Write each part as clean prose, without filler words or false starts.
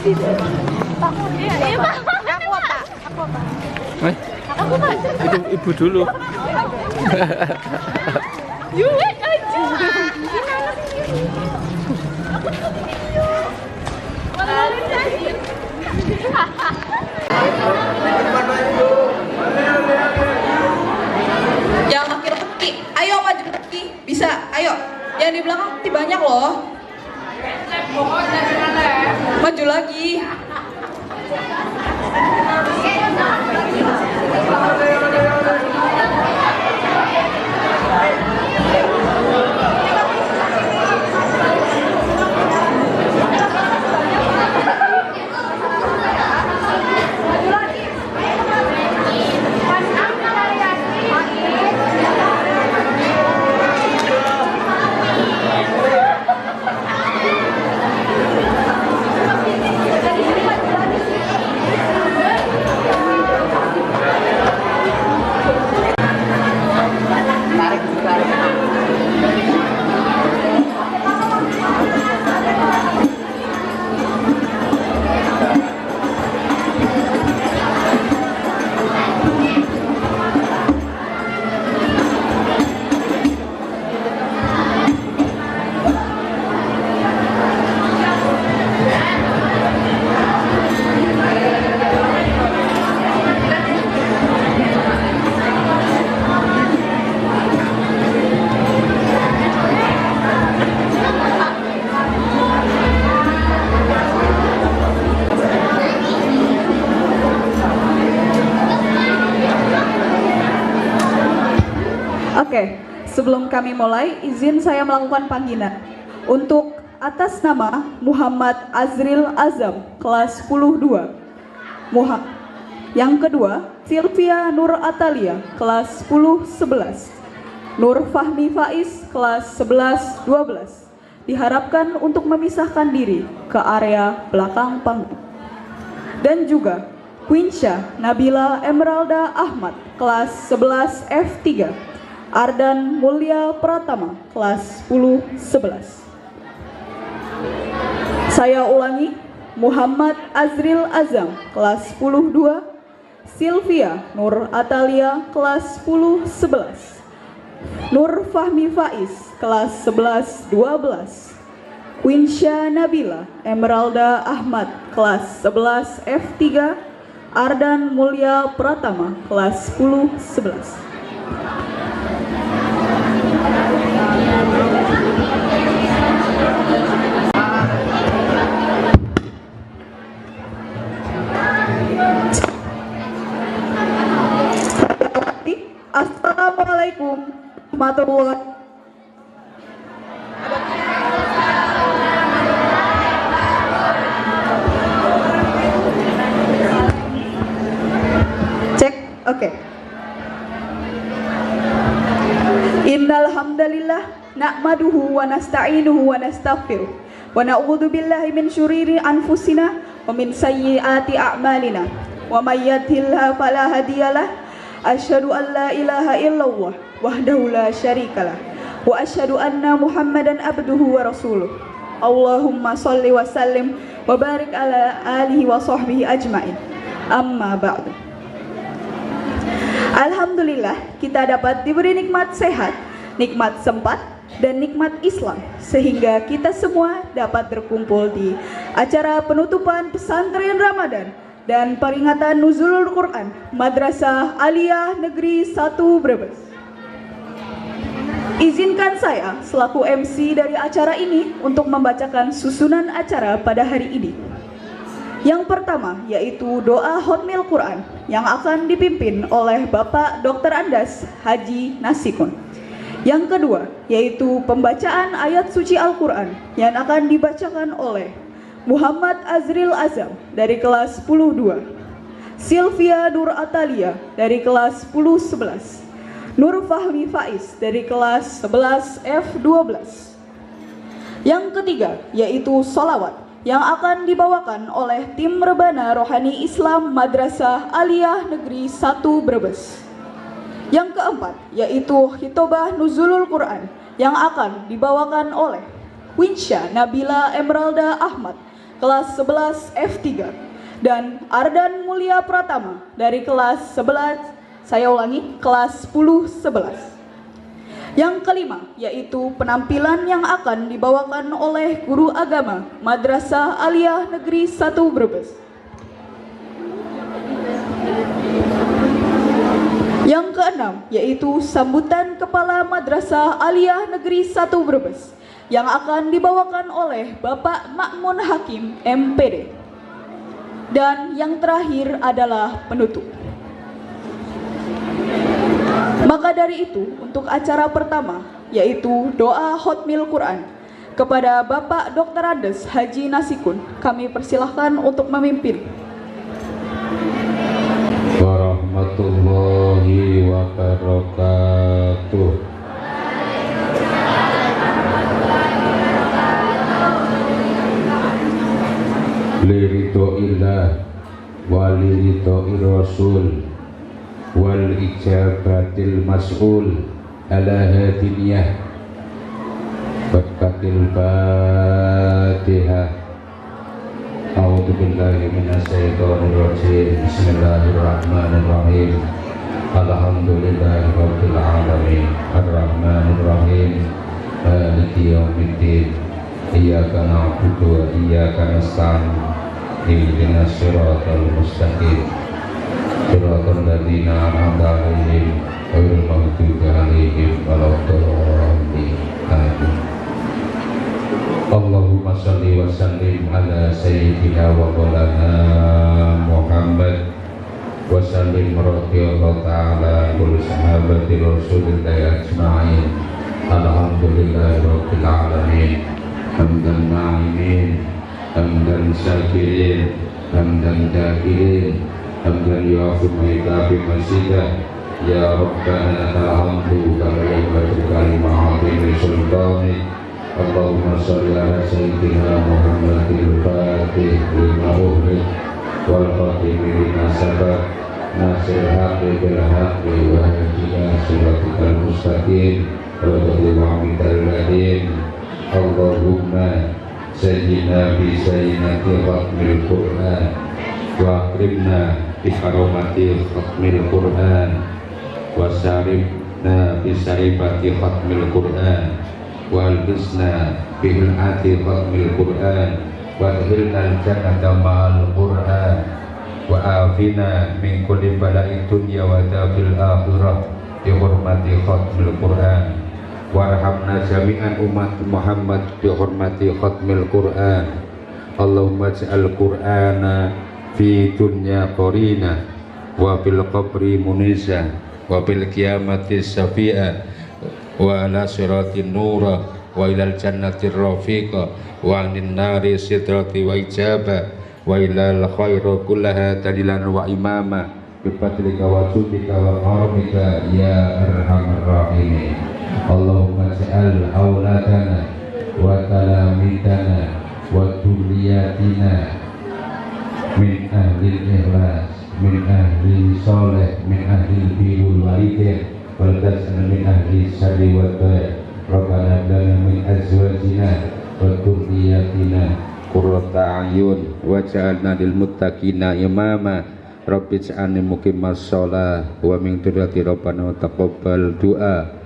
Iya, iya, Pak. Aku apa? Aku Pak. Itu ibu dulu. Yuk, aja. Yang makin Ki, ayo maju Ki, bisa, ayo. Yang di belakang Ki banyak loh. Maju lagi. Oke, sebelum kami mulai, izin saya melakukan panggilan. Untuk atas nama Muhammad Azril Azam, kelas 10-2. Yang kedua, Sylvia Nur Atalia, kelas 10-11. Nur Fahmi Faiz, kelas 11-12. Diharapkan untuk memisahkan diri ke area belakang panggung. Dan juga Quinsha Nabila Emeralda Ahmad, kelas 11 F3. Ardan Mulya Pratama, kelas 10-11. Saya ulangi, Muhammad Azril Azam, kelas 10-2. Sylvia Nur Atalia, kelas 10-11. Nur Fahmi Faiz, kelas 11-12. Quinsha Nabila Emeralda Ahmad, kelas 11 F3. Ardan Mulya Pratama, kelas 10-11. Assalamualaikum warahmatullahi wabarakatuh. Cek, oke. Innal hamdalillah nahmaduhu wa nasta'inuhu wa nastaghfiruh wa na'udzu billahi min syururi anfusina wa min sayyiati a'malina wa may yahdihillahu fala hadiyalah. Asyhadu an la ilaha illallah wahdahu la syarikalah wa asyhadu anna Muhammadan abduhu wa rasuluh. Allahumma shalli wa sallim wa barik ala alihi wa sahbihi ajmain. Amma ba'du. Alhamdulillah kita dapat diberi nikmat sehat, nikmat sempat, dan nikmat Islam sehingga kita semua dapat berkumpul di acara penutupan pesantren Ramadan dan peringatan Nuzulul Quran Madrasah Aliyah Negeri 1 Brebes. Izinkan saya selaku MC dari acara ini untuk membacakan susunan acara pada hari ini. Yang pertama yaitu doa Hotmil Quran yang akan dipimpin oleh Bapak Dr. Andas Haji Nasikun. Yang kedua yaitu pembacaan ayat suci Al-Quran yang akan dibacakan oleh Muhammad Azril Azam dari kelas 10-2, Sylvia Nur Atalia dari kelas 10-11, Nur Fahmi Faiz dari kelas 11 F12. Yang ketiga yaitu sholawat yang akan dibawakan oleh tim Rebana Rohani Islam Madrasah Aliyah Negeri 1 Brebes. Yang keempat yaitu hitobah Nuzulul Quran yang akan dibawakan oleh Quinsha Nabila Emeralda Ahmad kelas 11 F3, dan Ardan Mulia Pratama dari kelas 11, kelas 10-11. Yang kelima, yaitu penampilan yang akan dibawakan oleh guru agama Madrasah Aliyah Negeri 1 Brebes. Yang keenam, yaitu sambutan Kepala Madrasah Aliyah Negeri 1 Brebes yang akan dibawakan oleh Bapak Makmun Hakim, MPD. Dan yang terakhir adalah penutup. Maka dari itu, untuk acara pertama, yaitu doa Hotmil Quran, kepada Bapak Dr. Andes Haji Nasikun, kami persilahkan untuk memimpin. Warahmatullahi wabarakatuh. Liridhoillah waliridhoir rasul wal ijabatil mas'ul ala hadiniyah berkatil fatihah. A'udzu billahi minasyaitonir rajim. Bismillahirrahmanirrahim. Alhamdulillahi rabbil alamin. Arrahmanir rahim. Maliki yaumiddin. Iyyaka na'budu wa iyyaka nasta'in. Ihdinas siratal mustaqim. Siratal ladzina an'amta 'alaihim ghairil maghdubi 'alaihim waladdallin. Amin. Allahumma shalli wa sallim ala sayyidina wa maulana Muhammad wa sallim radhiyallahu ta'ala kulli sahabati rasulillahi ajma'in. Alhamdulillahi rabbil alamin. Hamdan na'imin, hamdan syakirin, hamdan dakirin, hamdan yu'afu ma'ikabi masjidah. Ya Rabbana alhamdu kama yabadu kalima'adini sultani. Allahumma sholli ala sayyidina Muhammadil Fatih lima ughliq wal khatimi lima sabaq nasir haqqi bil haqqi wa hadina siratal mustaqim wa bi'amdil ladin. Allahumma sayyidina bi sayyidati khatmil Qur'an wa akrimna bi karomati khatmil Qur'an wa sarifna bi sarifati khatmil Qur'an wal bisna bil ati khatmil Qur'an wa adkhilna al-jannata ma'al Qur'an wa afina min kulli bala'id dunya wa dabil akhirah bi hurmati khatmil Qur'an warhamna jami'an umat Muhammad bi hurmati khatmil Qur'an. Allahumma ij'al Qur'ana fi dunya qarina wa fil qabri munisa wa fil qiyamati syafi'a wa ala siratin nura wa ilal jannatir rafiqa wa anin nari sidrati wa ijaba wa ilal khairu kullaha dalilan wa imama bi fadlika wa judika wa karamika ya arhamar rahimin. Allahumma ja'al auladana wa talamidana wa dzurriyyatina min ahli ikhlas, min ahli soleh, min ahli birrul walidain wal tasana min ahli syarri wal ba'i. Rabbana lana min azwajina wa dzurriyyatina qurrata a'yun waj'alna lil muttaqina imama. Rabbi ij'alni muqimas shalah wa min dzurriyyati rabbana taqabbal du'a.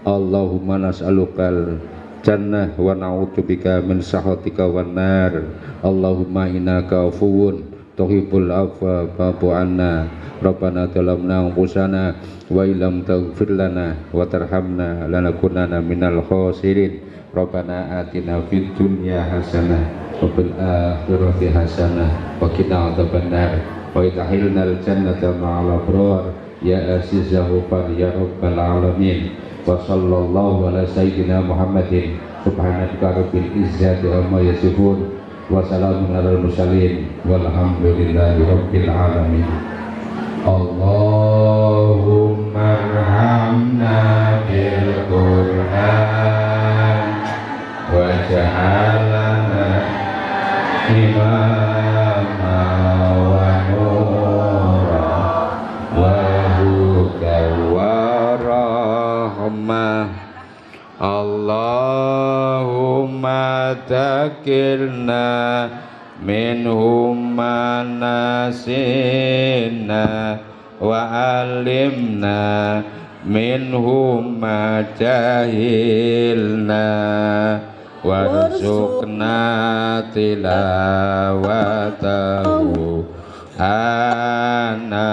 Allahumma nas'alukal jannah wa na'udzubika min sakhatika wan nar. Allahumma innaka afuwun tuhibbul afwa fa'fu anna. Rabbana zalamna anfusana wa illam taghfir lana wa tarhamna lanakunanna minal khasirin. Rabbana atina fid dunya hasanah wa fil akhirati hasanah wa qina adzabannar wa idkhilnal jannata ma'al abrar ya azizul ghafar ya rabbal alamin. Wa sallallahu ala sayyidina Muhammadin subhanaka rabbil izzati amma yasifun wa salamun alal mursalin walhamdulillahi rabbil alamin. Allahumma arhamna bil Qur'an waj'alna imama wa nura wa hudan wa rahmah. Allahumma dzakirna minhum ma nasina wa alimna minhum ma jahilna warzuqna tilawatahu ana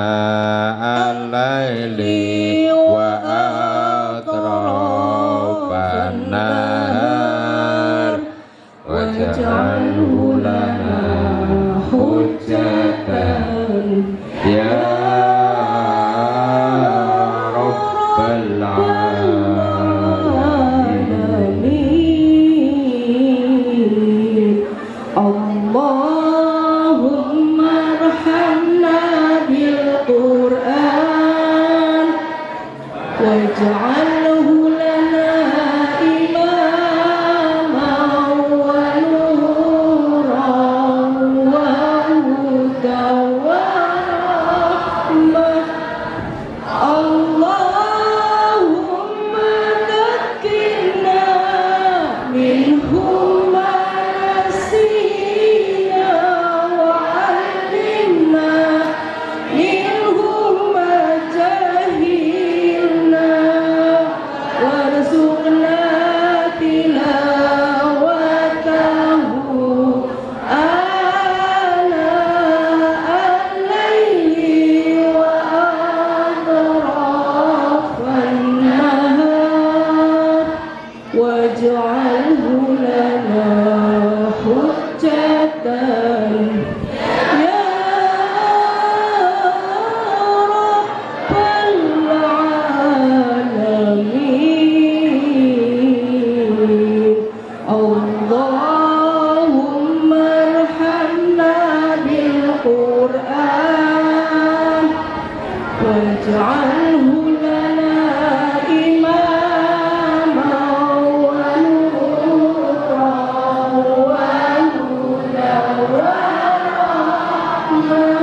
al-laili wa atrafan nahar waj'alhu lana hujjatan ya rabbal alamin. Allahumma arhamna bil Qur'an waj'alhu lana imaman wa nuran wa hudan wa rahmah. Allahumma dhakkirna minhum ma nasina wa 'allimna minhum ma jahilna warzuqna tilawatahu ana al-laili wa atrafan nahar waj'alhu lana hujjatan ya rabbal alamin. Allahumma arhamna bil Qur'an waj'alhu lana imaman wa nuran wa hudan wa rahmah.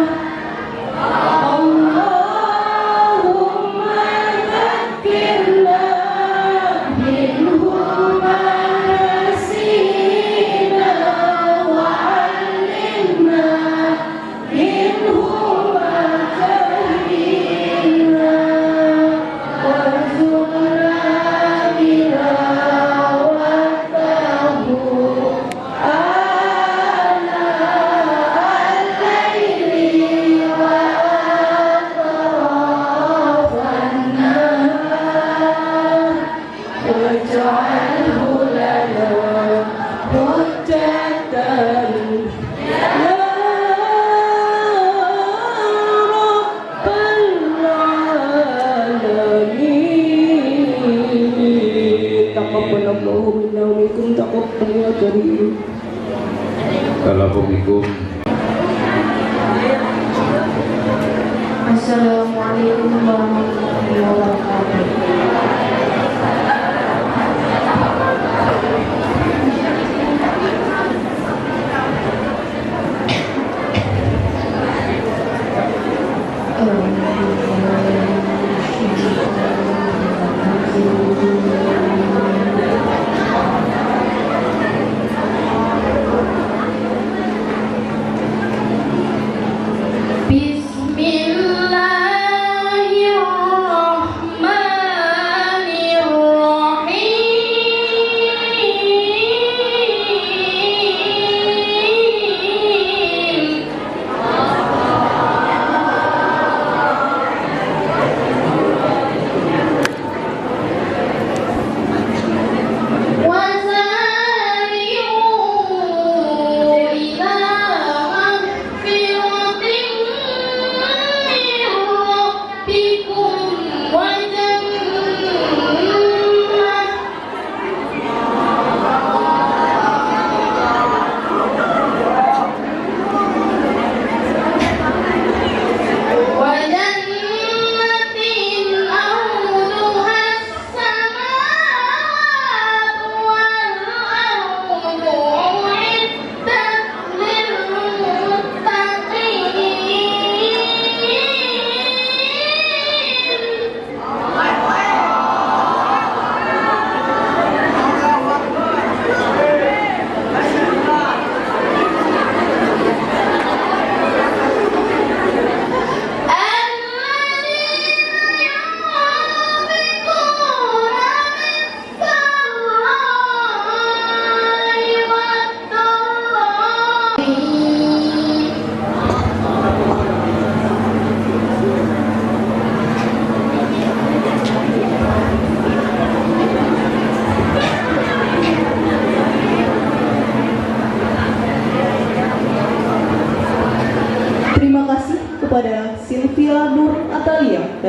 Allahumma dhakkirna minhum ma nasina wa 'allimna minhum ma jahilna warzuqna tilawatahu ana al-laili wa atrafan nahar waj'alhu lana hujjatan ya rabbal alamin. Taqabbalallahu minna wa minkum taqabbal ya karim. Assalamualaikum. Assalamualaikum warahmatullahi wabarakatuh. Bismillahirrahmanirrahim.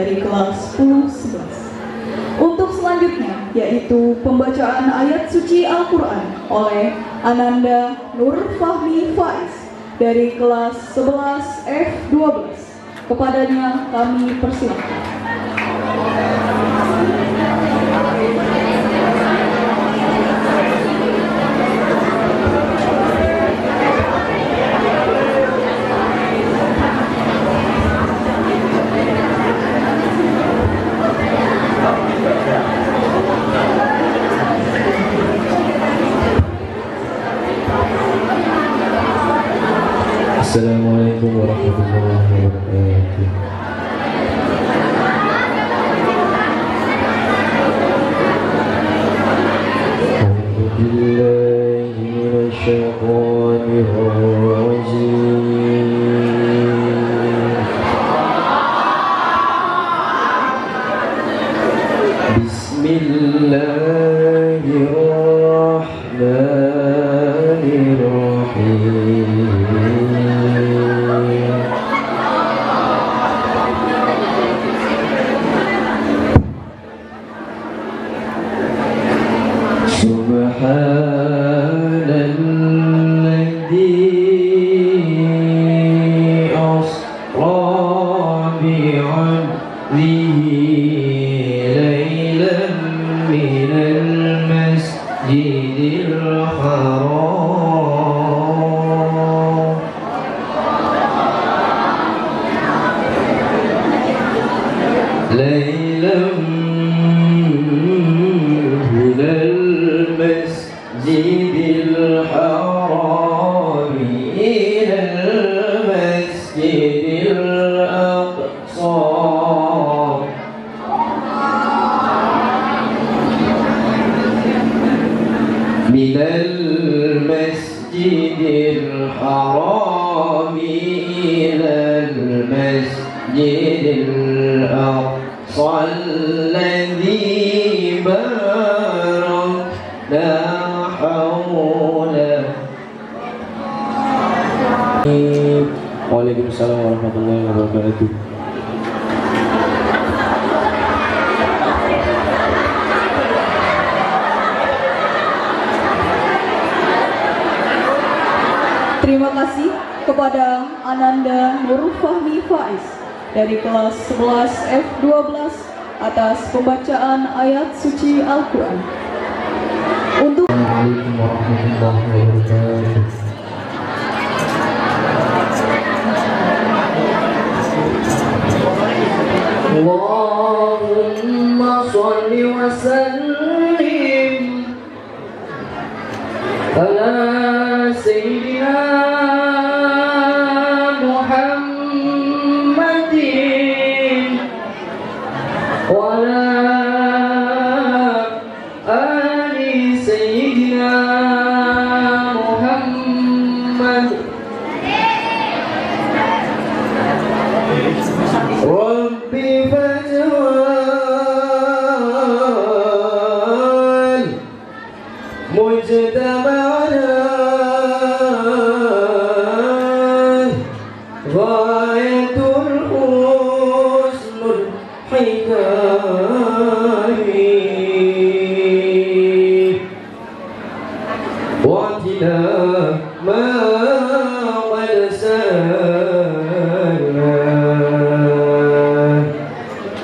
dari kelas 10-11. Untuk selanjutnya yaitu pembacaan ayat suci Al-Quran oleh Ananda Nur Fahmi Faiz dari kelas 11 F12. Kepadanya kami persilahkan. Assalamualaikum warahmatullahi wabarakatuh. A'udzu billahi minasyaitonir rajim. Bismillahirrahmanirrahim. Subhanalladzi asra bi'abdihi laylan minal masjidil haram laylan المسجد الحرام إلى المسجد الأقصى من المسجد الحرام إلى المسجد الأقصى الذي لا حول. Waalaikumsalam warahmatullahi wabarakatuh. Terima kasih kepada Ananda Nur Fahmi Faiz dari kelas 11 F12 atas pembacaan ayat suci Al-Quran. Untuk Assalamualaikum warahmatullahi wabarakatuh. Allahumma sholli wa sallim ala sayyidina Muhammadin wa ala Rabbi faj'al mujtama'ana ghayatul husnul hikami wa tina ma qad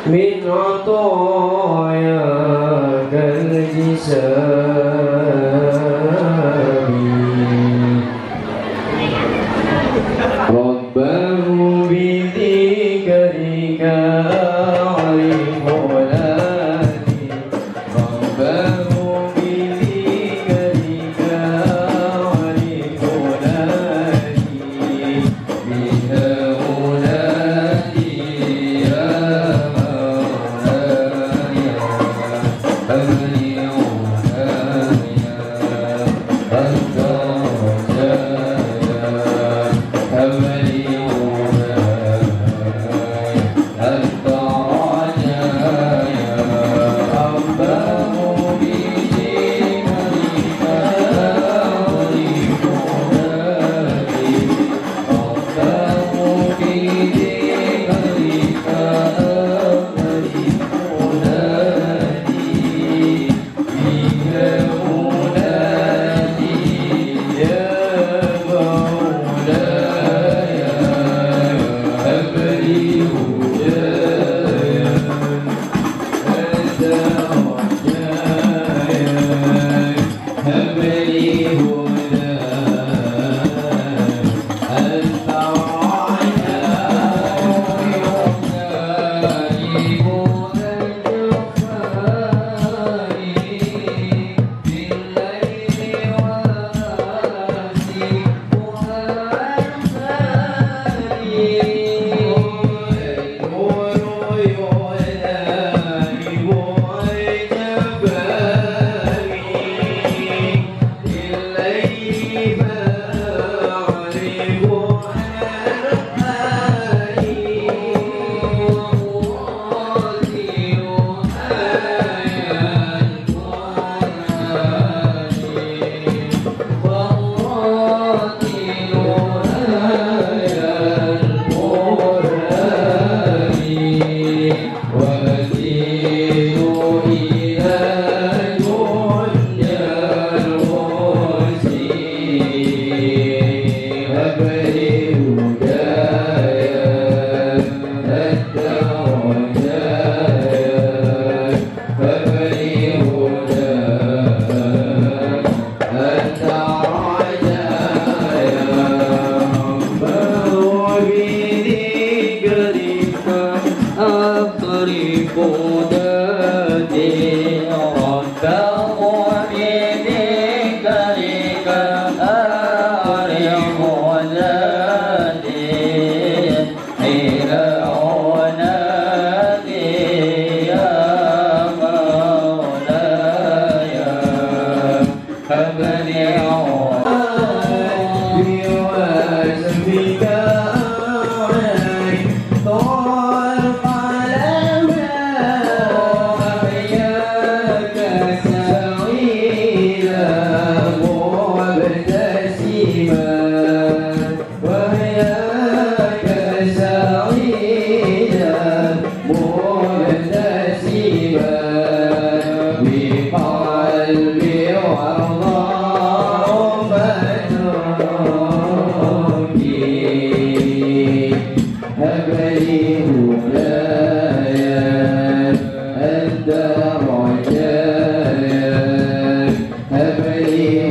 min atayakal jisabi Rabbahu bidhikrika arifulani Rabbahu bidhikrika arifulani bihaulani ya Maulana ya Amani وارضى أمتي هب لي هدايا الدرجات هب لي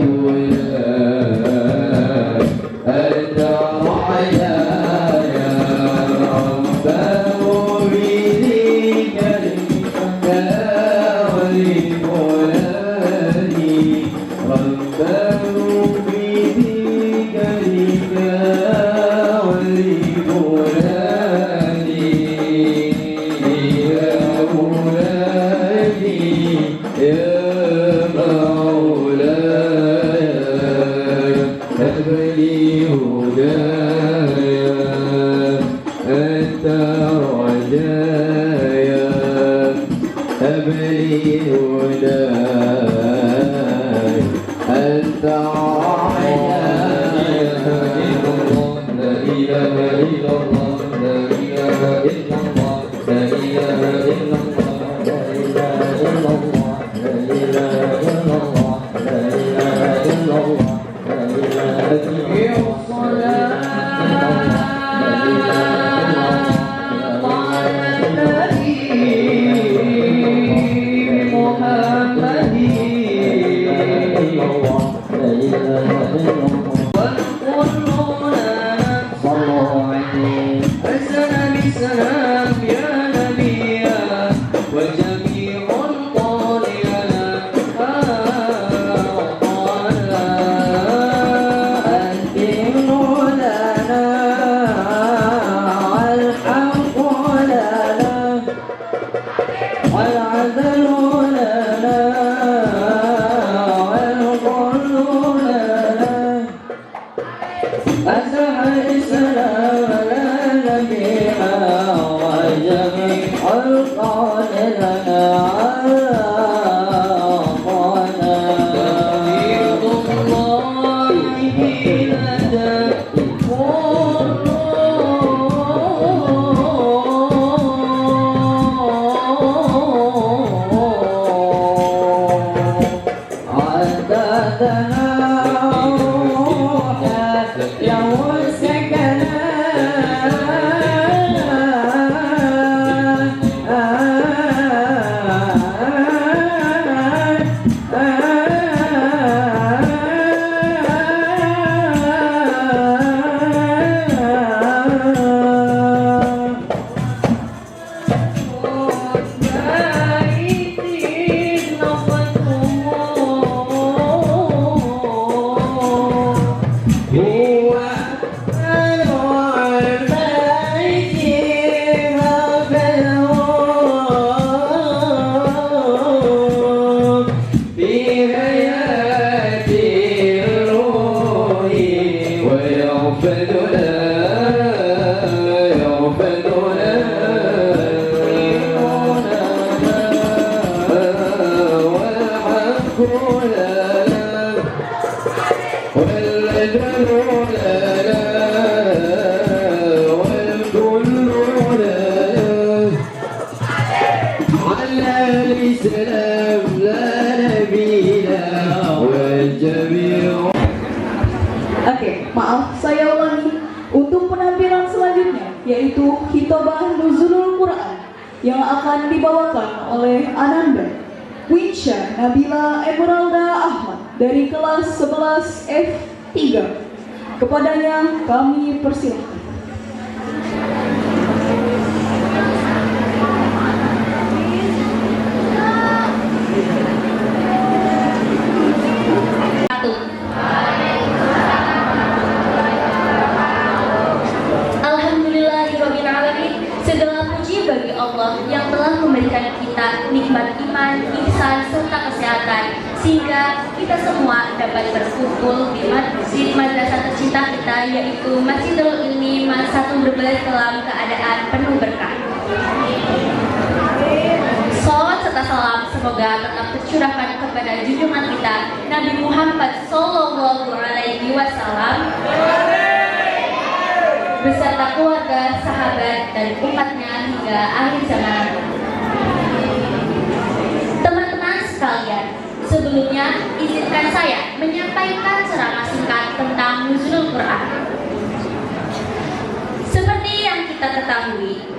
Oke, maaf, saya ulangi. Untuk penampilan selanjutnya, yaitu Khitobah Nuzulul Quran yang akan dibawakan oleh Ananda Winsha Nabila Emeralda Ahmad dari kelas 11 F3. Kepadanya kami persilahkan. Segala puji bagi Allah yang telah memberikan kita nikmat iman, ihsan, serta kesehatan, sehingga kita semua dapat berkumpul di masjid madrasah tercinta kita, yaitu Masjidul Ilmi Masatul Berbelas dalam keadaan penuh berkah. Salawat serta salam semoga tetap tercurahkan kepada junjungan kita Nabi Muhammad Sallallahu Alaihi Wasallam beserta keluarga, sahabat, dan umatnya hingga akhir zaman. Teman-teman sekalian, Sebelumnya, izinkan saya menyampaikan ceramah singkat tentang nuzulul Quran. Seperti yang kita ketahui,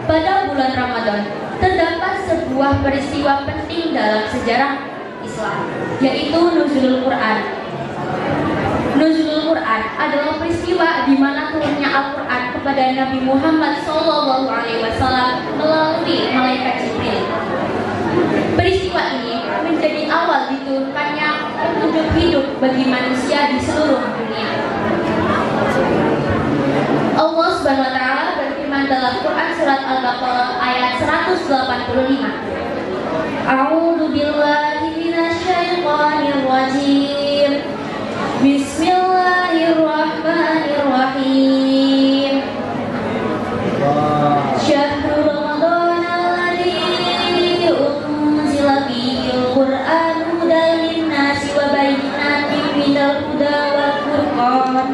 pada bulan Ramadan terdapat sebuah peristiwa penting dalam sejarah Islam, yaitu nuzulul Quran. Nuzulul Quran adalah peristiwa di mana turunnya Al-Quran kepada Nabi Muhammad SAW melalui malaikat Jibril. Peristiwa ini menjadi awal diturunkannya petunjuk hidup bagi manusia di seluruh dunia. Allah Subhanahu wa taala berfirman dalam Quran surat Al-Baqarah ayat 185. A'udzu billahi minasyaitonir rajim. Bismillahirrahmanirrahim. Syahrul Ramadan alladzi unzila fihil Qur'an hudan lin-nasi wa bayyinatin minal huda wal furqan.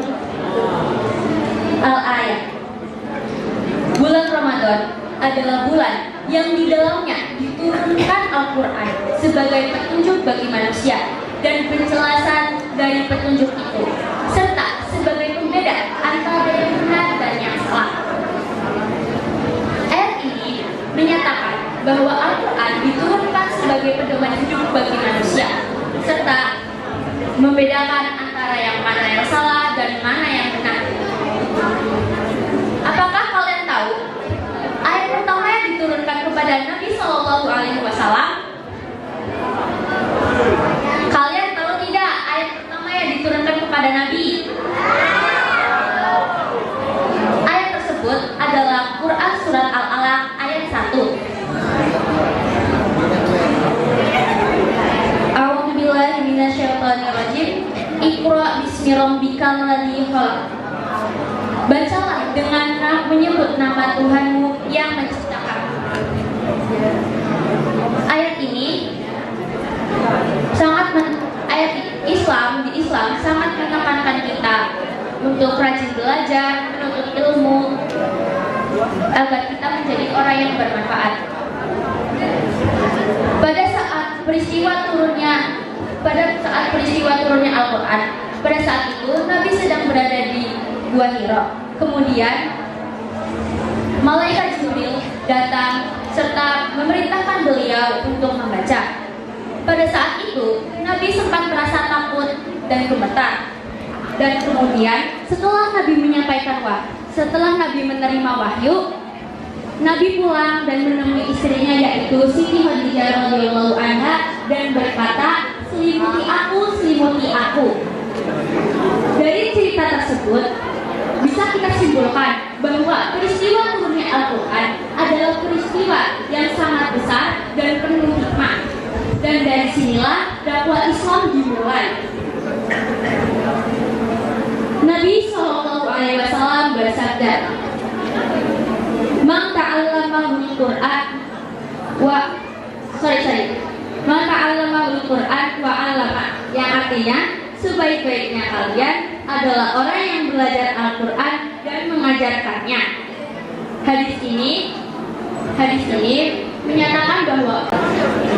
Al-Ayat. Bulan Ramadan adalah bulan yang di dalamnya diturunkan Al-Quran sebagai petunjuk bagi manusia dan penjelasan dari petunjuk itu, serta sebagai pembeda antara yang benar dan yang salah. Ayat ini menyatakan bahwa Al-Quran diturunkan sebagai pedoman hidup bagi manusia, serta membedakan antara yang mana yang salah dan mana yang benar. Apakah kalian tahu ayat pertama yang diturunkan kepada Nabi SAW? Kalian tahu tidak ayat pertama yang diturunkan kepada Nabi? Ayat tersebut adalah Quran surat Al-Alaq ayat 1. A'udzu billahi minasyaitonir rajim. Iqra bismi rabbikal ladzi khalaq. Bacalah dengan menyebut nama Tuhanmu yang menciptakan. Ayat ini ayat Islam sangat menekankan kita untuk rajin belajar, menuntut ilmu agar kita menjadi orang yang bermanfaat. Pada saat peristiwa turunnya Al-Quran, pada saat itu Nabi sedang berada di Gua Hira. Kemudian malaikat Jibril datang serta memerintahkan beliau untuk membaca. Pada saat itu Nabi sempat merasa takut dan gemetar. Dan kemudian setelah Nabi menerima wahyu, Nabi pulang dan menemui istrinya yaitu Siti Khadijah radhiyallahu anha dan berkata, "Selimuti aku, selimuti aku." Dari cerita tersebut bisa kita simpulkan bahwa peristiwa turunnya Al-Quran adalah peristiwa yang sangat besar dan penuh hikmah. Dan dari sinilah dakwah Islam dimulai. Nabi SAW bersabda, "Man ta'allamahul Qur'an Man ta'allamahul Qur'an wa 'allama." Yang artinya sebaik-baiknya kalian adalah orang yang belajar Al-Quran dan mengajarkannya. Hadis ini menyatakan bahwa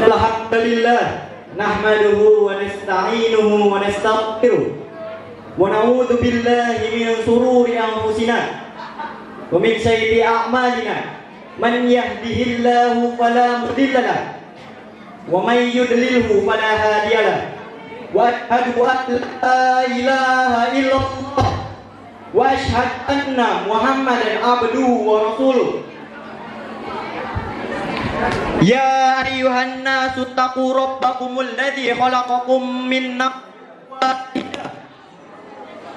Alhamdulillah nahmaduhu wa nasta'inuhu wa nastaghfiruh wa na'udzu billahi min shururi anfusina wa min sayyiati a'malina. Man yahdihillahu fala mudilla lahu wa man yudlilhu fala hadiya lahu. Wa asyhadu an la ilaha illallah wa asyhadu anna Muhammadan abduhu wa rasuluh. Ya ayyuhan nasu taqu rabbakumul ladzi khalaqakum min nafsin wahidah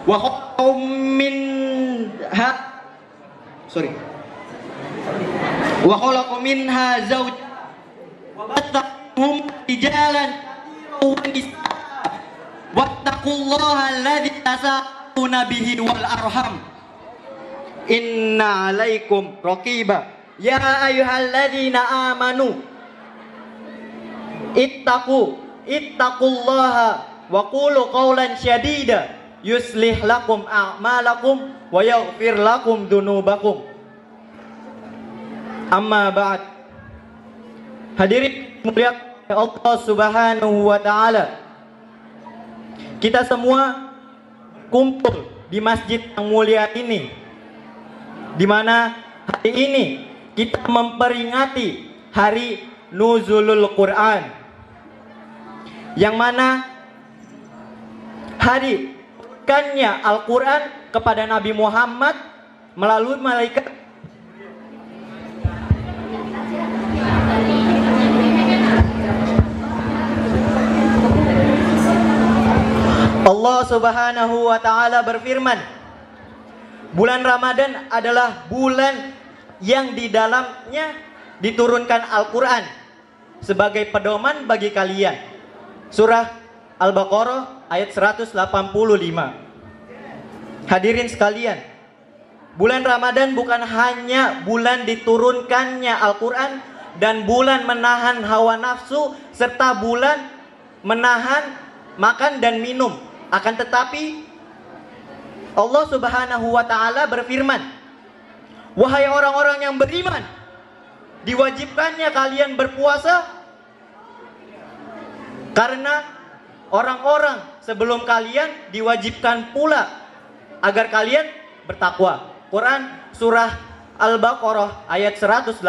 wa khalaqakum minha zawjaha wa bathahum rijalan wa nisaa wattaqullaha alladzi tasaaluna bihi wal arham inna 'alaikum raqiba. Ya ayyuhalladzina amanu ittaqullaha wa qulu qawlan syadida yuslih lakum a'malakum wa yaghfir lakum dzunubakum. Amma ba'd. Hadirin mulia Allah Subhanahu wa taala. Kita semua kumpul di masjid yang mulia ini, di mana hari ini kita memperingati hari Nuzulul Quran, yang mana hari turunkannya Al-Quran kepada Nabi Muhammad melalui malaikat. Allah Subhanahu wa taala berfirman, bulan Ramadan adalah bulan yang di dalamnya diturunkan Al-Quran sebagai pedoman bagi kalian. Surah Al-Baqarah ayat 185. Hadirin sekalian, bulan Ramadan bukan hanya bulan diturunkannya Al-Quran dan bulan menahan hawa nafsu serta bulan menahan makan dan minum. Akan tetapi Allah Subhanahu wa taala berfirman, wahai orang-orang yang beriman, diwajibkannya kalian berpuasa karena orang-orang sebelum kalian diwajibkan pula agar kalian bertakwa. Quran surah Al-Baqarah ayat 183.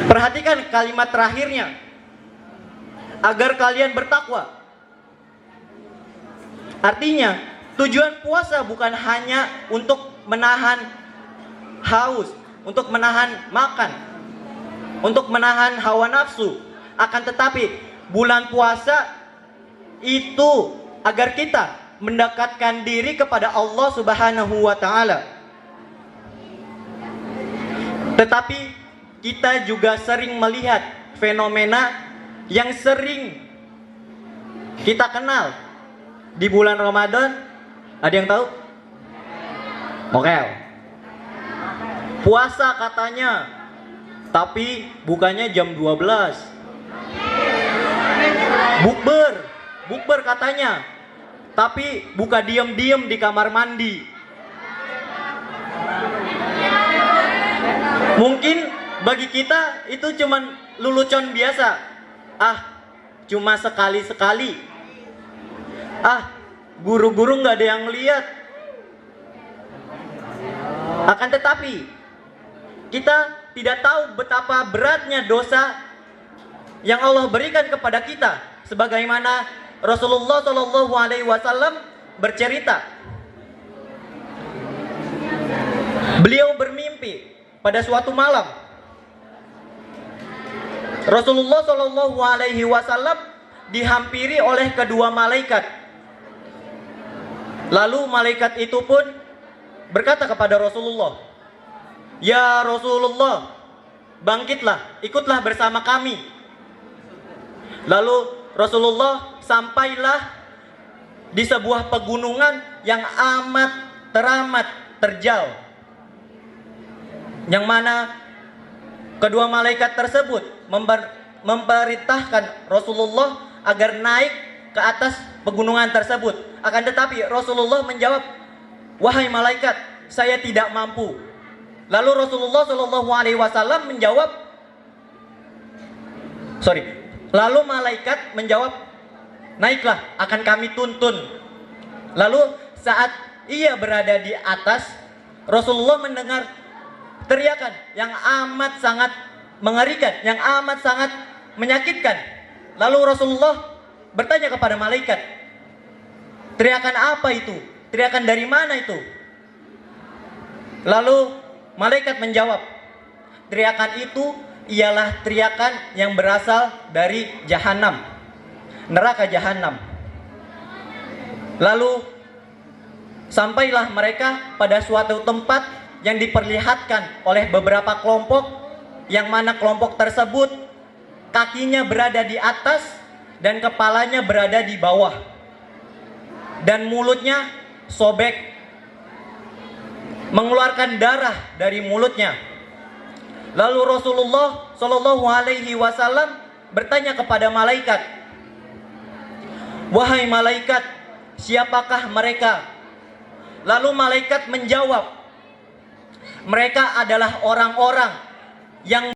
Perhatikan kalimat terakhirnya, agar kalian bertakwa. Artinya tujuan puasa bukan hanya untuk menahan haus, untuk menahan makan, untuk menahan hawa nafsu. Akan tetapi bulan puasa itu agar kita mendekatkan diri kepada Allah Subhanahu wa taala. Tetapi kita juga sering melihat fenomena yang sering kita kenal di bulan Ramadan. Ada yang tahu? Mokel. Puasa katanya, tapi bukannya jam 12. Bukber katanya, tapi buka diam-diam di kamar mandi. Mungkin bagi kita itu cuman lelucon biasa. Cuma sekali-sekali. Guru-guru nggak ada yang lihat. Akan tetapi kita tidak tahu betapa beratnya dosa yang Allah berikan kepada kita, sebagaimana Rasulullah Shallallahu Alaihi Wasallam bercerita. Beliau bermimpi pada suatu malam. Rasulullah Shallallahu Alaihi Wasallam dihampiri oleh kedua malaikat. Lalu malaikat itu pun berkata kepada Rasulullah, "Ya Rasulullah, bangkitlah, ikutlah bersama kami." Lalu Rasulullah sampailah di sebuah pegunungan yang amat teramat terjal, yang mana kedua malaikat tersebut memerintahkan Rasulullah agar naik ke atas pegunungan tersebut. Akan tetapi Rasulullah menjawab, "Wahai malaikat, saya tidak mampu." Lalu Rasulullah Shallallahu Alaihi Wasallam menjawab, lalu malaikat menjawab, "Naiklah, akan kami tuntun." Lalu saat ia berada di atas, Rasulullah mendengar teriakan yang amat sangat mengerikan, yang amat sangat menyakitkan. Lalu Rasulullah bertanya kepada malaikat, "Teriakan apa itu? Teriakan dari mana itu?" Lalu malaikat menjawab, "Teriakan itu ialah teriakan yang berasal dari Jahanam, neraka Jahanam." Lalu sampailah mereka pada suatu tempat yang diperlihatkan oleh beberapa kelompok, yang mana kelompok tersebut kakinya berada di atas dan kepalanya berada di bawah, dan mulutnya sobek, mengeluarkan darah dari mulutnya. Lalu Rasulullah Shallallahu Alaihi Wasallam bertanya kepada malaikat, "Wahai malaikat, siapakah mereka?" Lalu malaikat menjawab, "Mereka adalah orang-orang yang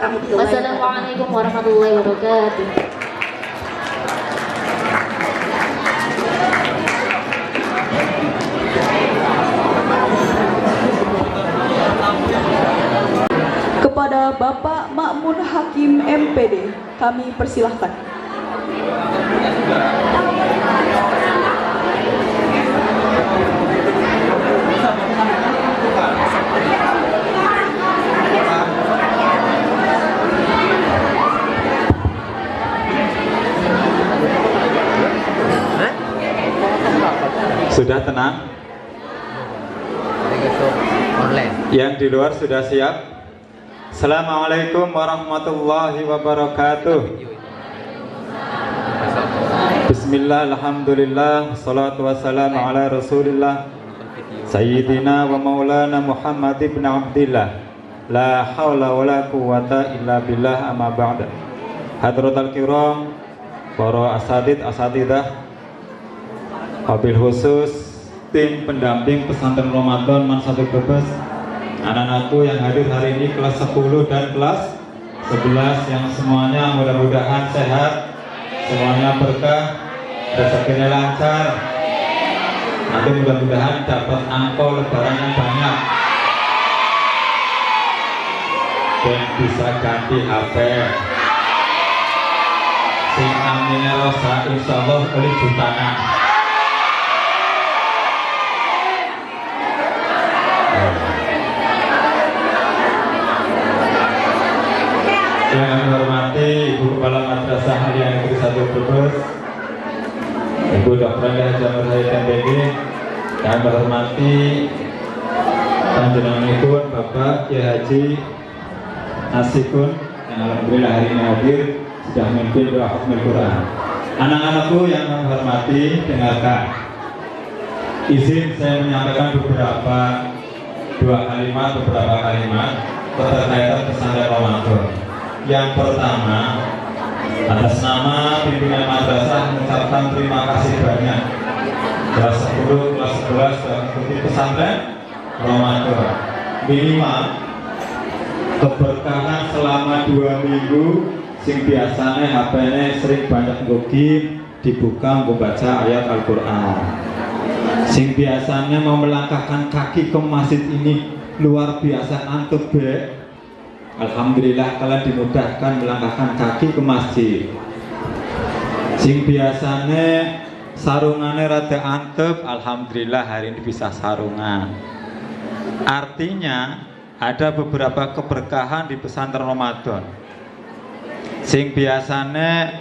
Wassalamualaikum warahmatullahi wabarakatuh. Kepada Bapak Makmun Hakim MPD, kami persilahkan. Sudah tenang? Yang di luar sudah siap? Assalamualaikum warahmatullahi wabarakatuh. Bismillah, alhamdulillah, salatu wassalamu ala rasulillah Sayyidina wa maulana Muhammad ibn Abdillah. La hawla wa la quwata illa billah, amma ba'da. Hadratal kiram, para asatidah, wabil khusus tim pendamping pesantren Ramadan Mansatu Brebes, anak-anakku yang hadir hari ini kelas 10 dan kelas 11 yang semuanya mudah-mudahan sehat, semuanya berkah, rezekinya lancar, nanti mudah-mudahan dapat angpau lebaran yang banyak dan bisa ganti HP. Sing aminnya rosa insyaallah oleh jutaan. Yang kami hormati Ibu Kepala Madrasah Aliyah Negeri 1 Brebes, Ibu Dr. Haji Murhayat MPD, yang kami hormati panjenenganipun Bapak Kiai Haji Nasikun yang alhamdulillah hari ini hadir sudah memimpin doa Hafdzul Quran. Anak-anakku yang kami hormati, dengarkan. Izin saya menyampaikan beberapa kalimat berkaitan pesantren Ramadan. Yang pertama, atas nama pimpinan madrasah mengucapkan terima kasih banyak kelas 10, kelas 11 dan mengikuti pesantren Ramadan. Minimal keberkahan selama 2 minggu, sing biasanya HP-nya sering banyak gogi dibuka membaca ayat Al-Quran. Sing biasanya mau melangkahkan kaki ke masjid ini luar biasa antep be. Alhamdulillah kalian dimudahkan melangkahkan kaki ke masjid. Sing biasanya sarungannya rada antep, alhamdulillah hari ini bisa sarungan. Artinya ada beberapa keberkahan di pesantren Ramadan. Sing biasanya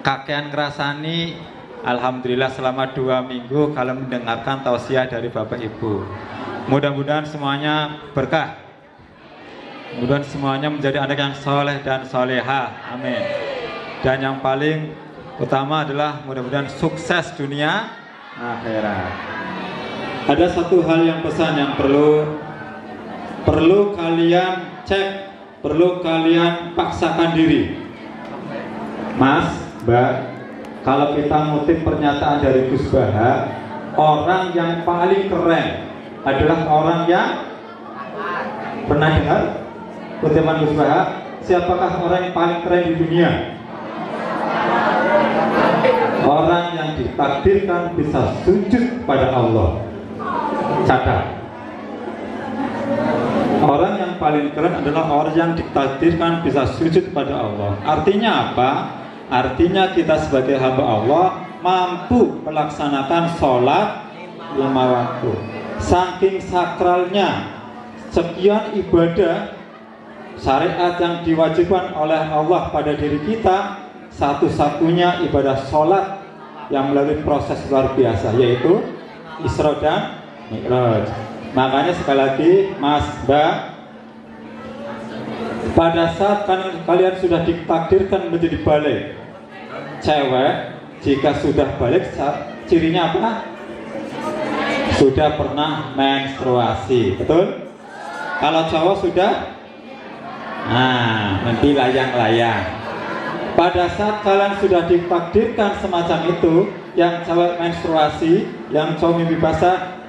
kakean ngrasani, alhamdulillah selama 2 minggu kalian mendengarkan tausiah dari Bapak Ibu. Mudah-mudahan semuanya berkah. Mudah-mudahan semuanya menjadi anak yang soleh dan soleha, amin. Dan yang paling utama adalah mudah-mudahan sukses dunia akhirat. Ada satu hal yang pesan yang perlu kalian cek, perlu kalian paksakan diri. Mas, Mbak, kalau kita ngutip pernyataan dari Gus Baha, orang yang paling keren adalah orang yang pernah dengar kutipan Gus Baha, siapakah orang yang paling keren di dunia? Orang yang ditakdirkan bisa sujud pada Allah. Catat. Orang yang paling keren adalah orang yang ditakdirkan bisa sujud pada Allah. Artinya apa? Artinya kita sebagai hamba Allah mampu melaksanakan sholat 5 waktu. Saking sakralnya sekian ibadah syariat yang diwajibkan oleh Allah pada diri kita, satu-satunya ibadah sholat yang melalui proses luar biasa, yaitu Isra dan Mi'raj. Makanya sekali lagi Mas, Mbak, pada saat kalian sudah ditakdirkan menjadi balik cewek, jika sudah balik cirinya apa? Sudah pernah menstruasi, betul? Kalau cowok sudah nanti layang-layang. Pada saat kalian sudah ditakdirkan semacam itu, yang cewek menstruasi, yang cowok mimpi basah,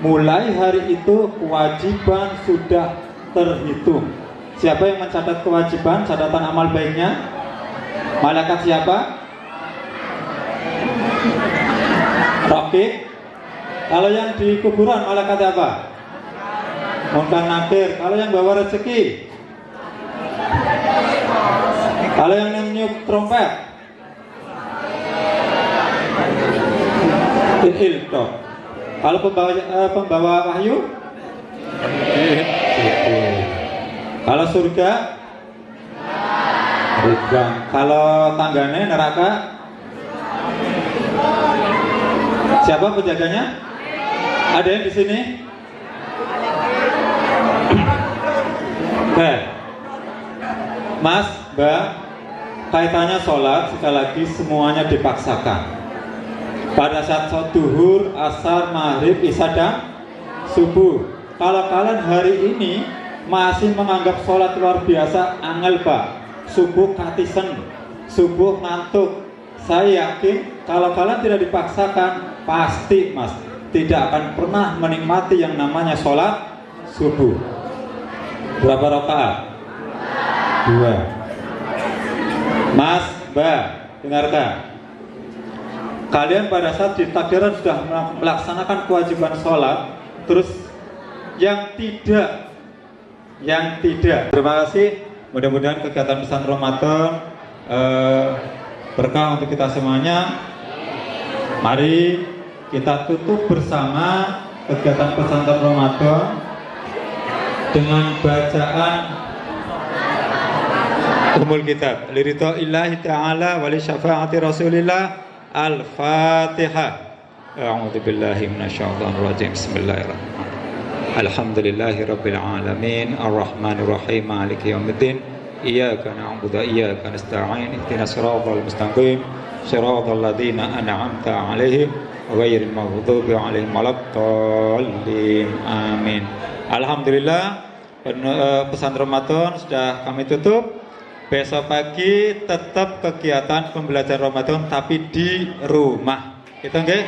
mulai hari itu kewajiban sudah terhitung. Siapa yang mencatat kewajiban, catatan amal baiknya? Malaikat siapa? Raqib. Kalau yang di kuburan malaikat apa? Munkar Nakir. Kalau yang bawa rezeki? Kalau yang meniup trompet? Ilto. Kalau pembawa wahyu? Kalau surga? Ridwan. Kalau tanggane neraka? Siapa penjaganya? Ada yang di sini? Mas, Mbak, kaitannya sholat sekali lagi semuanya dipaksakan. Pada saat sholat duhur, asar, maghrib, isya dan subuh. Kalau kalian hari ini masih menganggap sholat luar biasa, angel Pak, subuh katisen, subuh ngantuk, saya yakin kalau kalian tidak dipaksakan, pasti Mas tidak akan pernah menikmati yang namanya sholat subuh. Berapa rakaat? 2. Mas, Mbak, dengarkan. Kalian pada saat di takbiran sudah melaksanakan kewajiban sholat, terus yang tidak. Terima kasih. Mudah-mudahan kegiatan pesantren Ramadan berkah untuk kita semuanya. Mari kita tutup bersama kegiatan pesantren Ramadan dengan bacaan Ummul Kitab. Liridho illahi ta'ala wa li syafaati Rasulillah. Al-Fatihah. A'udzu billahi minasyaitonir rajim. Bismillahirrahmanirrahim. Alhamdulillahi rabbil alamin, arrahmanir rahim, maliki yaumiddin. Iyyaka na'budu wa iyyaka nasta'in. Ihdinas siratal mustaqim, siratal ladzina an'amta 'alaihim ghairil maghdubi 'alaihim waladdallin. Amin. Alhamdulillah, pesantren Ramadan sudah kami tutup. Besok pagi tetap kegiatan pembelajaran Ramadan tapi di rumah. Gitu nggih?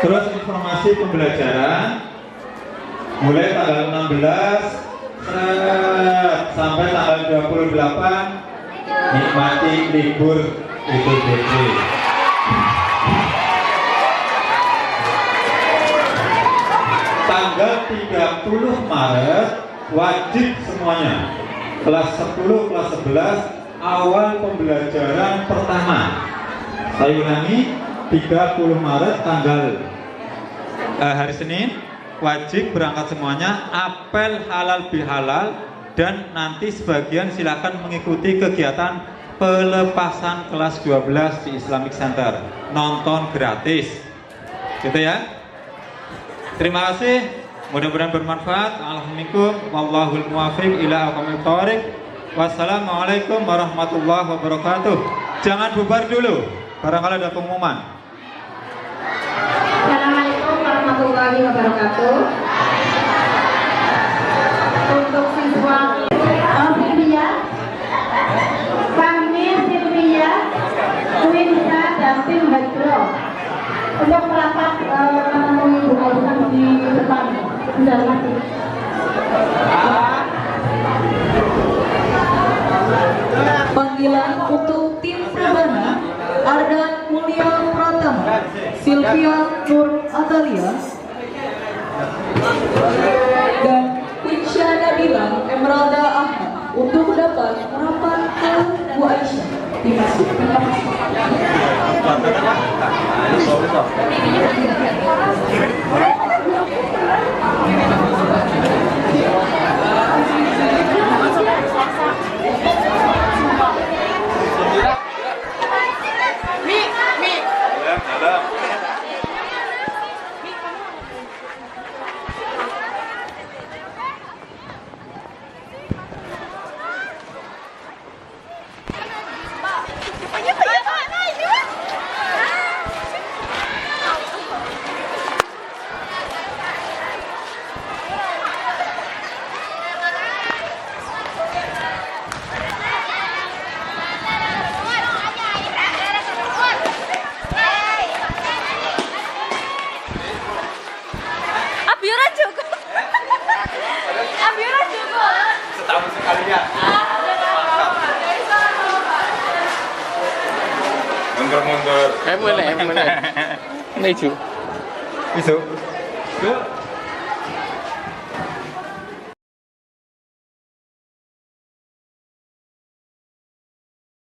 Terus informasi pembelajaran mulai tanggal 16 sampai tanggal 28 nikmati libur Idul Fitri. Tanggal 30 Maret wajib semuanya kelas 10, kelas 11 awal pembelajaran pertama. Saya ulangi, 30 Maret tanggal hari Senin wajib berangkat semuanya, apel halal bihalal, dan nanti sebagian silakan mengikuti kegiatan pelepasan kelas 12 di Islamic Center, nonton gratis gitu ya. Terima kasih, mudah-mudahan bermanfaat. Alhamdulillah, wallahul muwaffiq ila aqwamit thoriq. Wassalamualaikum warahmatullahi wabarakatuh. Jangan bubar dulu, barangkali ada pengumuman. Assalamualaikum warahmatullahi wabarakatuh. Untuk siswa Silvia, kami Silvia, Winsa dan tim Badro untuk merapat menemui bukan di depan. Sudah mati. Panggilan untuk tim Prebana Ardan Mulya Pratama, Silvia Nur Atalia, dan Insya Nabila Emeralda Ahmad untuk dapat merapat ke Bu Aisyah di masjid. Terima tamu sekalian. Mundur. Em ơi này. Này chú. Isu. Ke